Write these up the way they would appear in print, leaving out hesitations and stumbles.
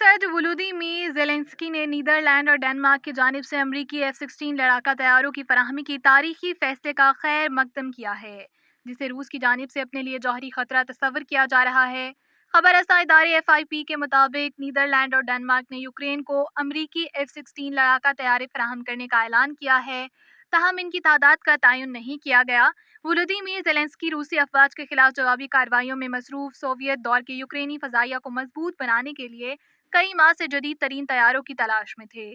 صدر Volodymyr Zelensky نے Netherland اور ڈنمارک کی جانب سے امریکی F-16 لڑاکا طیاروں کی فراہمی کی تاریخی فیصلے کا خیر مقدم کیا ہے، جسے روس کی جانب سے اپنے لیے جوہری خطرہ تصور کیا جا رہا ہے۔ خبر رساں ادارے FIP کے مطابق نیدرلینڈ اور ڈنمارک نے یوکرین کو امریکی F-16 لڑاکا طیارے فراہم کرنے کا اعلان کیا ہے، تاہم ان کی تعداد کا تعین نہیں کیا گیا۔ ولودیمیر زیلنسکی روسی افواج کے خلاف جوابی کارروائیوں میں مصروف سوویت دور کے یوکرینی فضائیہ کو مضبوط بنانے کے لیے کئی ماہ سے جدید ترین طیاروں کی تلاش میں تھے۔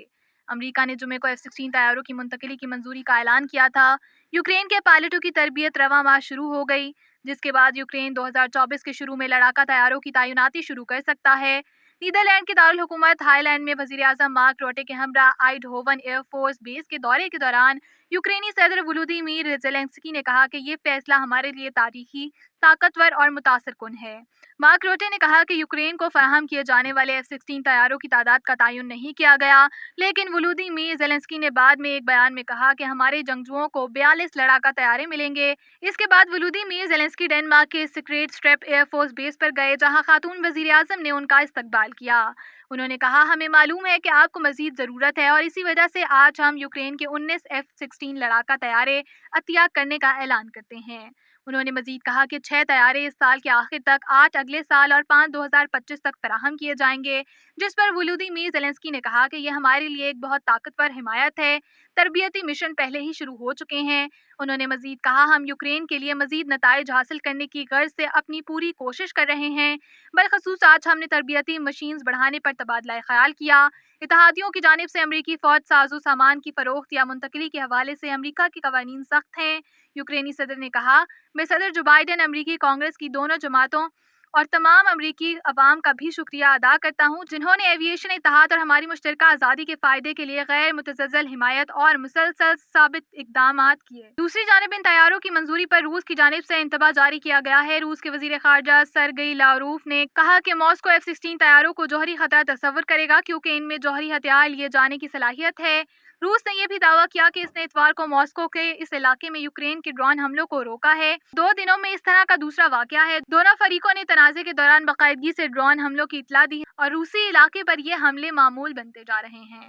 امریکہ نے جمعے کو F-16 طیاروں کی منتقلی کی منظوری کا اعلان کیا تھا۔ یوکرین کے پائلٹوں کی تربیت رواں ماہ شروع ہو گئی، جس کے بعد یوکرین 2024 کے شروع میں لڑاکا طیاروں کی تعیناتی شروع کر سکتا ہے۔ نیدرلینڈ کے دارالحکومت ہائی لینڈ میں وزیر اعظم مارک روٹے کے ہمراہ آئیڈہوون ایئر فورس بیس کے دورے کے دوران یوکرینی صدر ولودیمیر زیلنسکی نے کہا کہ یہ فیصلہ ہمارے لیے تاریخی، طاقتور اور متاثر کن ہے۔ مارک روٹے نے کہا کہ یوکرین کو فراہم کیے جانے والے F-16 طیاروں کی تعداد کا تعین نہیں کیا گیا، لیکن ولودیمیر زیلنسکی نے بعد میں ایک بیان میں کہا کہ ہمارے جنگجوؤں کو 42 لڑاکا طیارے ملیں گے۔ اس کے بعد ولودیمیر زیلنسکی ڈنمارک کے Skrydstrup air force base پر گئے، جہاں خاتون وزیر اعظم نے ان کا استقبال کیا۔ انہوں نے کہا، ہمیں معلوم ہے کہ آپ کو مزید ضرورت ہے اور اسی وجہ سے آج ہم یوکرین کے 19 F-16 لڑاکا طیارے عطیہ کرنے کا اعلان کرتے ہیں۔ انہوں نے مزید کہا کہ 6 طیارے اس سال کے آخر تک، 8 اگلے سال اور 5 2025 تک فراہم کیے جائیں گے، جس پر ولودیمیر زیلنسکی نے کہا کہ یہ ہمارے لیے ایک بہت طاقتور حمایت ہے۔ تربیتی مشن پہلے ہی شروع ہو چکے ہیں۔ انہوں نے مزید کہا، ہم یوکرین کے لیے مزید نتائج حاصل کرنے کی غرض سے اپنی پوری کوشش کر رہے ہیں۔ بالخصوص آج ہم نے تربیتی مشینز بڑھانے پر تبادلہ خیال کیا۔ اتحادیوں کی جانب سے امریکی فوج ساز و سامان کی فروخت یا منتقلی کے حوالے سے امریکہ کے قوانین سخت ہیں۔ یوکرینی صدر نے کہا، میں صدر جو بائیڈن، امریکی کانگریس کی دونوں جماعتوں اور تمام امریکی عوام کا بھی شکریہ ادا کرتا ہوں، جنہوں نے ایویشن اتحاد اور ہماری مشترکہ آزادی کے فائدے کے لیے غیر متزلزل حمایت اور مسلسل ثابت اقدامات کیے۔ دوسری جانب ان طیاروں کی منظوری پر روس کی جانب سے انتباہ جاری کیا گیا ہے۔ روس کے وزیر خارجہ سرگئی لاروف نے کہا کہ ماسکو F-16 طیاروں کو جوہری خطرہ تصور کرے گا کیونکہ ان میں جوہری ہتھیار لیے جانے کی صلاحیت ہے۔ روس نے یہ بھی دعویٰ کیا کہ اس نے اتوار کو ماسکو کے اس علاقے میں یوکرین کے ڈرون حملوں کو روکا ہے۔ 2 دنوں میں اس طرح کا دوسرا واقعہ ہے۔ دونوں فریقوں نے تنازع کے دوران باقاعدگی سے ڈرون حملوں کی اطلاع دی اور روسی علاقے پر یہ حملے معمول بنتے جا رہے ہیں۔